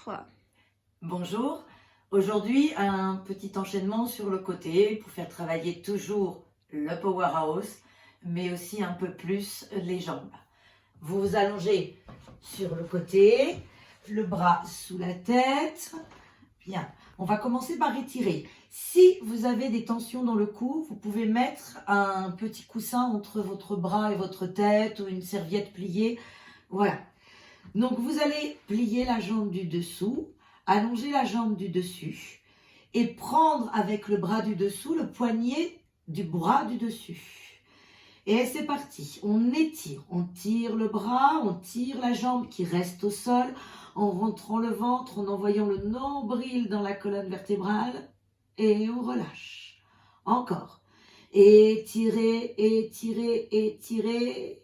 Toi. Bonjour, aujourd'hui un petit enchaînement sur le côté pour faire travailler toujours le powerhouse, mais aussi un peu plus les jambes. Vous vous allongez sur le côté, le bras sous la tête. Bien, on va commencer par étirer. Si vous avez des tensions dans le cou, vous pouvez mettre un petit coussin entre votre bras et votre tête ou une serviette pliée. Voilà. Donc vous allez plier la jambe du dessous, allonger la jambe du dessus et prendre avec le bras du dessous le poignet du bras du dessus. Et c'est parti, on tire le bras, on tire la jambe qui reste au sol en rentrant le ventre, en envoyant le nombril dans la colonne vertébrale et on relâche. Encore. Étirez, étirez, étirez.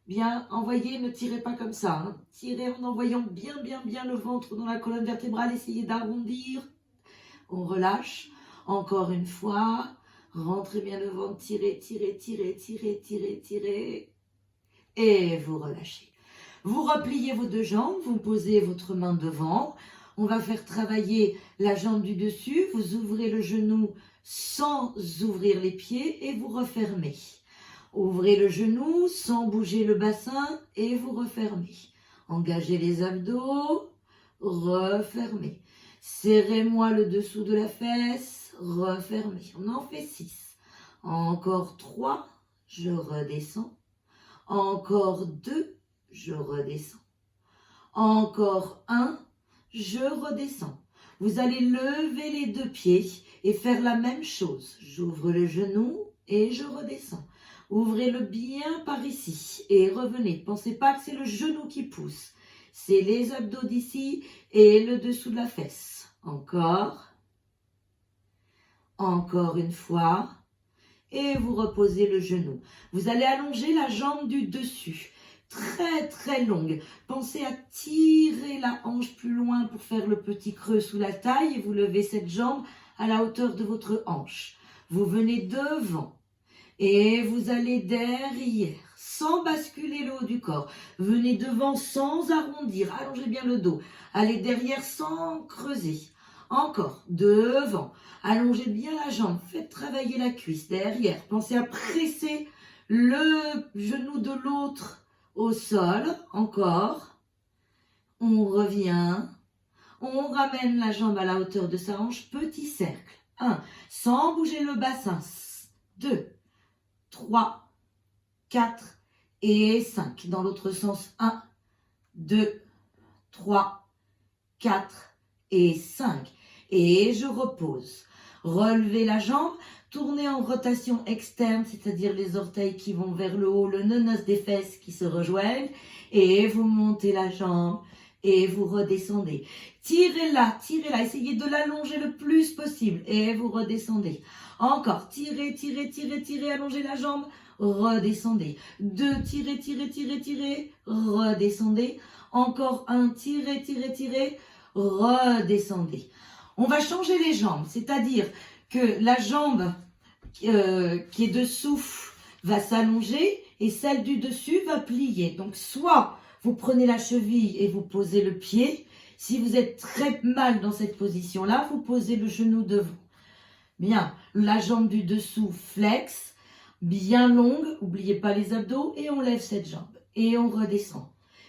Bien, envoyez, ne tirez pas comme ça. Hein. Tirez en envoyant bien le ventre dans la colonne vertébrale. Essayez d'arrondir. On relâche. Encore une fois. Rentrez bien le ventre. Tirez, tirez, tirez, tirez, tirez, tirez. Et vous relâchez. Vous repliez vos deux jambes. Vous posez votre main devant. On va faire travailler la jambe du dessus. Vous ouvrez le genou sans ouvrir les pieds et vous refermez. Ouvrez le genou sans bouger le bassin et vous refermez. Engagez les abdos, refermez. Serrez-moi le dessous de la fesse, refermez. On en fait 6. Encore 3, je redescends. Encore 2, je redescends. Encore 1, je redescends. Vous allez lever les deux pieds et faire la même chose. J'ouvre le genou et je redescends. Ouvrez-le bien par ici et revenez. Ne pensez pas que c'est le genou qui pousse. C'est les abdos d'ici et le dessous de la fesse. Encore. Encore une fois. Et vous reposez le genou. Vous allez allonger la jambe du dessus. Très longue. Pensez à tirer la hanche plus loin pour faire le petit creux sous la taille et vous levez cette jambe à la hauteur de votre hanche. Vous venez devant. Et vous allez derrière, sans basculer le haut du corps. Venez devant sans arrondir, allongez bien le dos. Allez derrière sans creuser. Encore, devant. Allongez bien la jambe, faites travailler la cuisse. Derrière, pensez à presser le genou de l'autre au sol. Encore. On revient. On ramène la jambe à la hauteur de sa hanche. Petit cercle. 1. Sans bouger le bassin. 2. 3, 4 et 5. Dans l'autre sens, 1, 2, 3, 4 et 5. Et je repose. Relevez la jambe, tournez en rotation externe, c'est-à-dire les orteils qui vont vers le haut, le nonos des fesses qui se rejoignent. Et vous montez la jambe et vous redescendez. Tirez-la, essayez de l'allonger le plus possible et vous redescendez. Encore, tirez, allongez la jambe, redescendez. 2, tirez, redescendez. Encore 1, tirez, redescendez. On va changer les jambes, c'est-à-dire que la jambe qui est dessous va s'allonger et celle du dessus va plier. Donc soit vous prenez la cheville et vous posez le pied. Si vous êtes très mal dans cette position-là, vous posez le genou devant. Bien, la jambe du dessous flex, bien longue, n'oubliez pas les abdos, et on lève cette jambe. Et on redescend.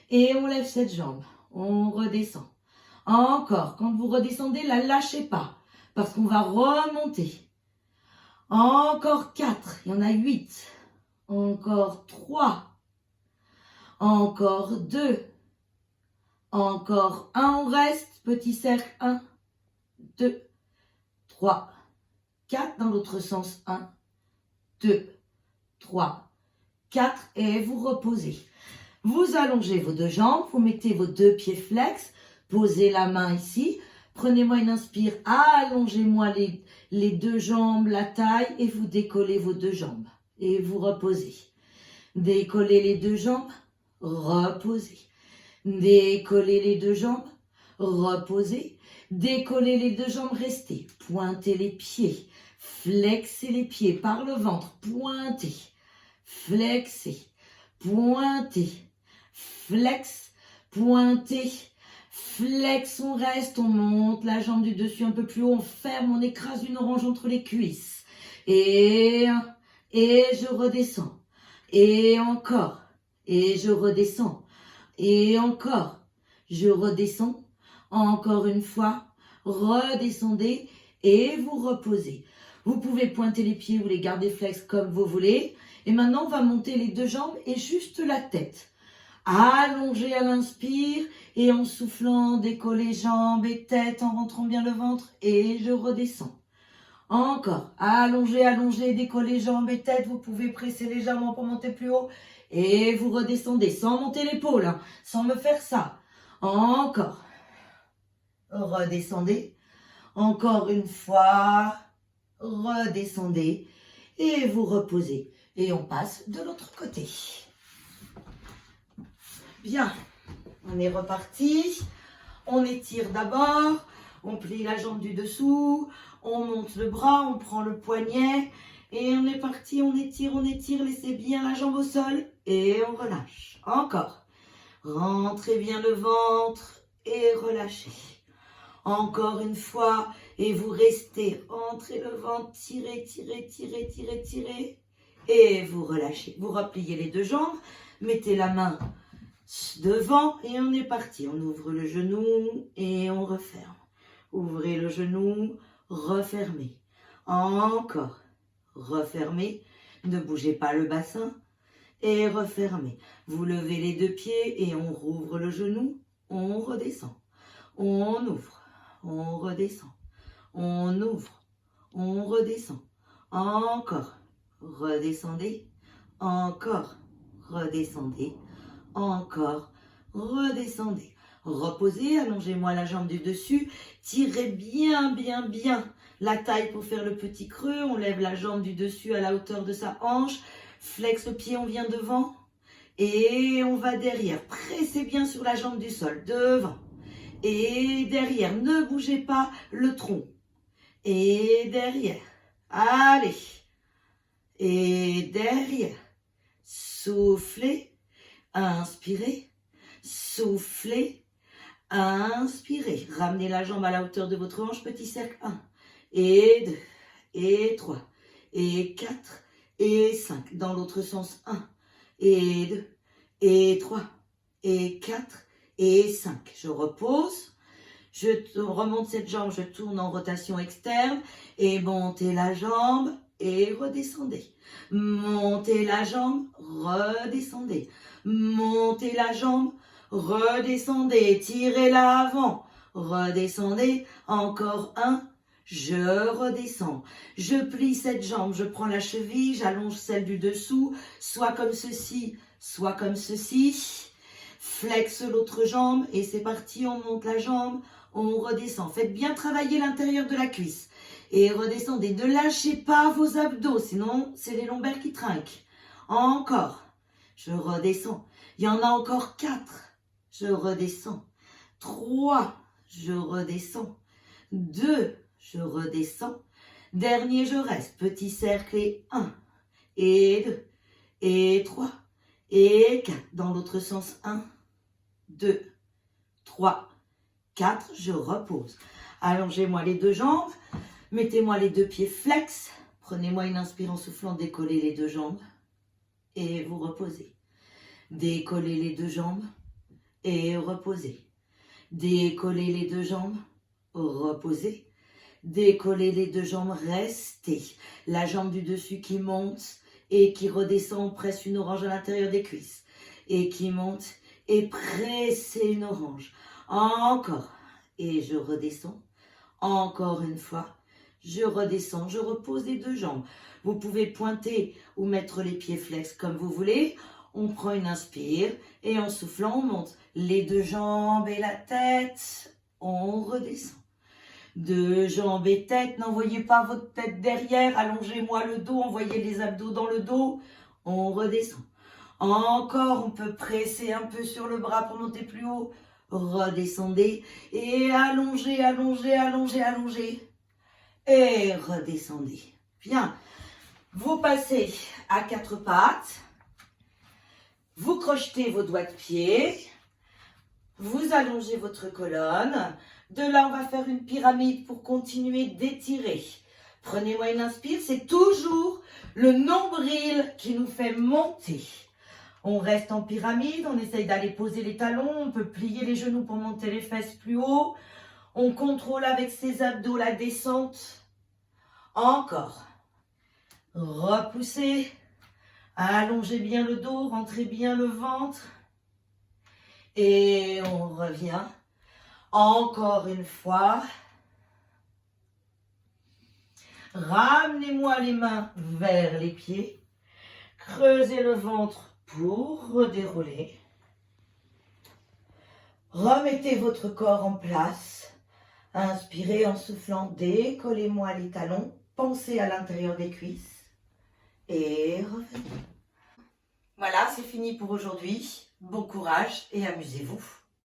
Et on lève cette jambe. On redescend. Encore, quand vous redescendez, la lâchez pas, parce qu'on va remonter. Encore 4, il y en a 8. Encore 3. Encore 2. Encore 1, on reste, petit cercle, 1, 2, 3, 4, dans l'autre sens, 1, 2, 3, 4, et vous reposez. Vous allongez vos deux jambes, vous mettez vos deux pieds flex, posez la main ici, prenez-moi une inspire, allongez-moi les deux jambes, la taille, et vous décollez vos deux jambes, et vous reposez. Décollez les deux jambes, reposez. Décollez les deux jambes, reposez. Décollez les deux jambes, restez. Pointez les pieds. Flexez les pieds par le ventre. Pointez. Flexez. Pointez. Flex. Pointez. Flex, on reste, on monte la jambe du dessus un peu plus haut, on ferme, on écrase une orange entre les cuisses. Et je redescends. Et encore. Et je redescends. Et encore. Je redescends. Encore une fois. Redescendez et vous reposez. Vous pouvez pointer les pieds ou les garder flex comme vous voulez. Et maintenant, on va monter les deux jambes et juste la tête. Allongez à l'inspire et en soufflant, décollez jambes et tête en rentrant bien le ventre et je redescends. Encore, allongez, allongez, décollez jambes et tête. Vous pouvez presser légèrement pour monter plus haut et vous redescendez sans monter l'épaule, hein, sans me faire ça. Encore, redescendez. Encore une fois, redescendez et vous reposez. Et on passe de l'autre côté. Bien, on est reparti. On étire d'abord, on plie la jambe du dessous, on monte le bras, on prend le poignet et on est parti, on étire, laissez bien la jambe au sol et on relâche. Encore, rentrez bien le ventre et relâchez. Encore une fois et vous restez, rentrez le ventre, tirez, tirez, tirez, tirez, tirez et vous relâchez. Vous repliez les deux jambes, mettez la main devant et on est parti. On ouvre le genou et on referme. Ouvrez le genou, refermez. Encore, refermez. Ne bougez pas le bassin et refermez. Vous levez les deux pieds et on rouvre le genou. On redescend. On ouvre. On redescend. On ouvre. On redescend. Encore. Redescendez. Encore. Redescendez. Encore, redescendez, reposez, allongez-moi la jambe du dessus, tirez bien, bien, bien la taille pour faire le petit creux, on lève la jambe du dessus à la hauteur de sa hanche, flex le pied, on vient devant et on va derrière, pressez bien sur la jambe du sol, devant et derrière, ne bougez pas le tronc et derrière, allez, et derrière, soufflez. Inspirez, soufflez, inspirez. Ramenez la jambe à la hauteur de votre hanche, petit cercle. 1, et 2, et 3, et 4, et 5. Dans l'autre sens, 1, et 2, et 3, et 4, et 5. Je repose, je remonte cette jambe, je tourne en rotation externe, et montez la jambe, et redescendez. Montez la jambe, redescendez. Montez la jambe, redescendez, tirez-la avant, redescendez, encore un, je redescends, je plie cette jambe, je prends la cheville, j'allonge celle du dessous, soit comme ceci, soit comme ceci, flex l'autre jambe et c'est parti, on monte la jambe, on redescend, faites bien travailler l'intérieur de la cuisse et redescendez, ne lâchez pas vos abdos, sinon c'est les lombaires qui trinquent, encore. Je redescends. Il y en a encore 4. Je redescends. 3. Je redescends. 2. Je redescends. Dernier, je reste. Petit cercle et 1. Et 2. Et 3. Et 4. Dans l'autre sens, 1, 2, 3, 4. Je repose. Allongez-moi les deux jambes. Mettez-moi les deux pieds flex. Prenez-moi une inspire en soufflant. Décollez les deux jambes. Et vous reposez. Décollez les deux jambes et reposez. Décollez les deux jambes, reposez. Décollez les deux jambes, restez. La jambe du dessus qui monte et qui redescend, presse une orange à l'intérieur des cuisses. Et qui monte et pressez une orange. Encore. Et je redescends. Encore une fois. Je redescends, je repose les deux jambes. Vous pouvez pointer ou mettre les pieds flex comme vous voulez. On prend une inspire et en soufflant, on monte les deux jambes et la tête. On redescend. Deux jambes et tête. N'envoyez pas votre tête derrière. Allongez-moi le dos. Envoyez les abdos dans le dos. On redescend. Encore, on peut presser un peu sur le bras pour monter plus haut. Redescendez et allongez, allongez, allongez, allongez. Et redescendez. Bien. Vous passez à 4 pattes. Vous crochetez vos doigts de pied. Vous allongez votre colonne. De là, on va faire une pyramide pour continuer d'étirer. Prenez-moi une inspire, c'est toujours le nombril qui nous fait monter. On reste en pyramide, on essaye d'aller poser les talons, on peut plier les genoux pour monter les fesses plus haut. On contrôle avec ses abdos la descente. Encore. Repoussez. Allongez bien le dos, rentrez bien le ventre. Et on revient. Encore une fois. Ramenez-moi les mains vers les pieds. Creusez le ventre pour redérouler. Remettez votre corps en place. Inspirez en soufflant, décollez-moi les talons. Pensez à l'intérieur des cuisses. Et revenez. Voilà, c'est fini pour aujourd'hui. Bon courage et amusez-vous.